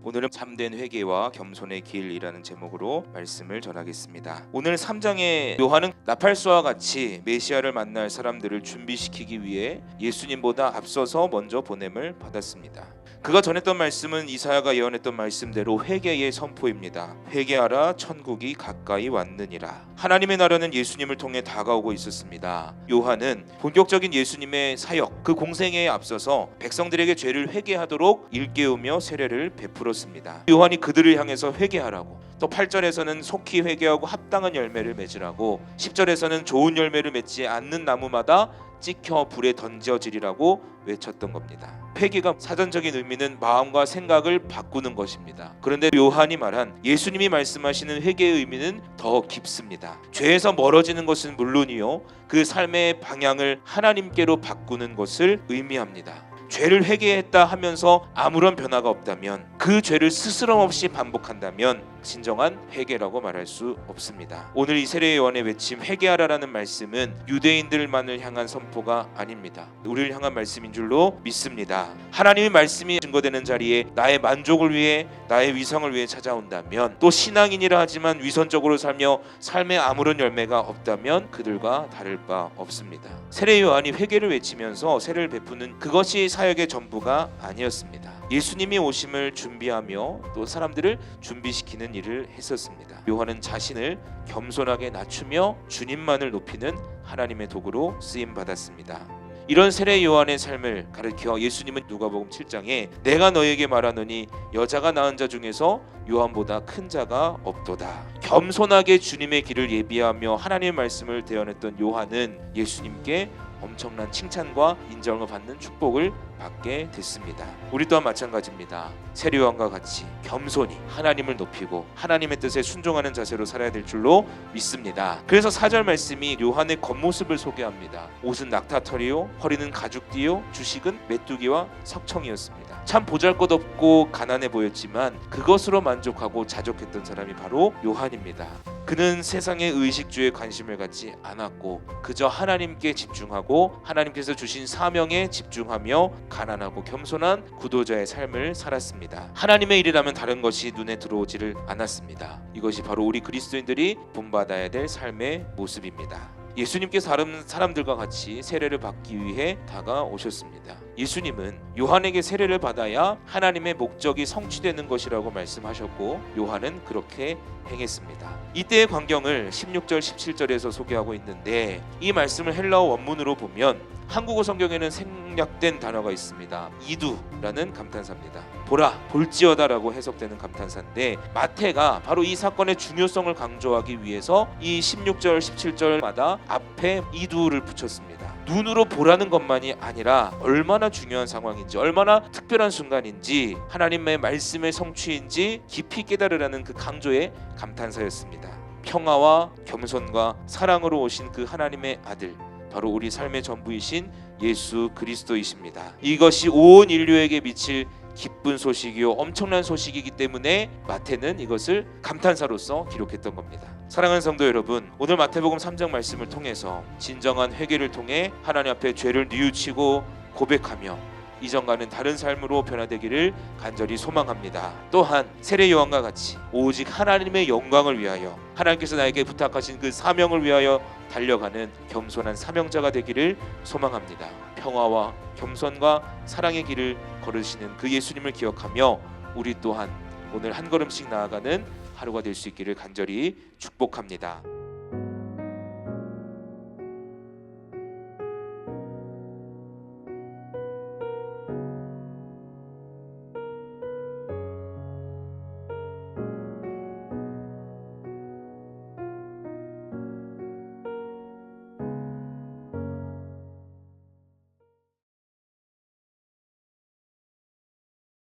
오늘은 참된 회개와 겸손의 길이라는 제목으로 말씀을 전하겠습니다. 오늘 3장에 요한은 나팔수와 같이 메시아를 만날 사람들을 준비시키기 위해 예수님보다 앞서서 먼저 보냄을 받았습니다. 그가 전했던 말씀은 이사야가 예언했던 말씀대로 회개의 선포입니다. 회개하라, 천국이 가까이 왔느니라. 하나님의 나라는 예수님을 통해 다가오고 있었습니다. 요한은 본격적인 예수님의 사역, 그 공생애에 앞서서 백성들에게 죄를 회개하도록 일깨우며 세례를 베풀었습니다. 요한이 그들을 향해서 회개하라고, 또 8절에서는 속히 회개하고 합당한 열매를 맺으라고, 10절에서는 좋은 열매를 맺지 않는 나무마다 찍혀 불에 던져지리라고 외쳤던 겁니다. 회개가 사전적인 의미는 마음과 생각을 바꾸는 것입니다. 그런데 요한이 말한 예수님이 말씀하시는 회개의 의미는 더 깊습니다. 죄에서 멀어지는 것은 물론이요, 그 삶의 방향을 하나님께로 바꾸는 것을 의미합니다. 죄를 회개했다 하면서 아무런 변화가 없다면, 그 죄를 스스럼 없이 반복한다면 진정한 회개라고 말할 수 없습니다. 오늘 이 세례 요한의 외침 회개하라라는 말씀은 유대인들만을 향한 선포가 아닙니다. 우리를 향한 말씀인 줄로 믿습니다. 하나님의 말씀이 증거되는 자리에 나의 만족을 위해, 나의 위성을 위해 찾아온다면, 또 신앙인이라 하지만 위선적으로 살며 삶에 아무런 열매가 없다면 그들과 다를 바 없습니다. 세례 요한이 회개를 외치면서 세례를 베푸는 그것이 사역의 전부가 아니었습니다. 예수님이 오심을 준비하며 또 사람들을 준비시키는 일을 했었습니다. 요한은 자신을 겸손하게 낮추며 주님만을 높이는 하나님의 도구로 쓰임 받았습니다. 이런 세례 요한의 삶을 가르쳐 예수님은 누가복음 7장에 내가 너에게 말하노니 여자가 낳은 자 중에서 요한보다 큰 자가 없도다. 겸손하게 주님의 길을 예비하며 하나님의 말씀을 대언했던 요한은 예수님께 엄청난 칭찬과 인정을 받는 축복을 받게 됐습니다. 우리 또한 마찬가지입니다. 세례 요한과 같이 겸손히 하나님을 높이고 하나님의 뜻에 순종하는 자세로 살아야 될 줄로 믿습니다. 그래서 4절 말씀이 요한의 겉모습을 소개합니다. 옷은 낙타털이요, 허리는 가죽띠요, 주식은 메뚜기와 석청이었습니다. 참 보잘것없고 가난해 보였지만 그것으로 만족하고 자족했던 사람이 바로 요한입니다. 그는 세상의 의식주에 관심을 갖지 않았고 그저 하나님께 집중하고 하나님께서 주신 사명에 집중하며 가난하고 겸손한 구도자의 삶을 살았습니다. 하나님의 일이라면 다른 것이 눈에 들어오지를 않았습니다. 이것이 바로 우리 그리스도인들이 본받아야 될 삶의 모습입니다. 예수님께서 다른 사람들과 같이 세례를 받기 위해 다가오셨습니다. 예수님은 요한에게 세례를 받아야 하나님의 목적이 성취되는 것이라고 말씀하셨고 요한은 그렇게 행했습니다. 이때의 광경을 16절 17절에서 소개하고 있는데, 이 말씀을 헬라어 원문으로 보면 한국어 성경에는 생략된 단어가 있습니다. 이두라는 감탄사입니다. 보라, 볼지어다라고 해석되는 감탄사인데, 마태가 바로 이 사건의 중요성을 강조하기 위해서 이 16절 17절마다 앞에 이두를 붙였습니다. 눈으로 보라는 것만이 아니라 얼마나 중요한 상황인지, 얼마나 특별한 순간인지, 하나님의 말씀의 성취인지 깊이 깨달으라는 그 강조의 감탄사였습니다. 평화와 겸손과 사랑으로 오신 그 하나님의 아들, 바로 우리 삶의 전부이신 예수 그리스도이십니다. 이것이 온 인류에게 미칠 기쁜 소식이요 엄청난 소식이기 때문에 마태는 이것을 감탄사로서 기록했던 겁니다. 사랑하는 성도 여러분, 오늘 마태복음 3장 말씀을 통해서 진정한 회개를 통해 하나님 앞에 죄를 뉘우치고 고백하며 이전과는 다른 삶으로 변화되기를 간절히 소망합니다. 또한 세례 요한과 같이 오직 하나님의 영광을 위하여, 하나님께서 나에게 부탁하신 그 사명을 위하여 달려가는 겸손한 사명자가 되기를 소망합니다. 평화와 겸손과 사랑의 길을 걸으시는 그 예수님을 기억하며 우리 또한 오늘 한 걸음씩 나아가는 하루가 될 수 있기를 간절히 축복합니다.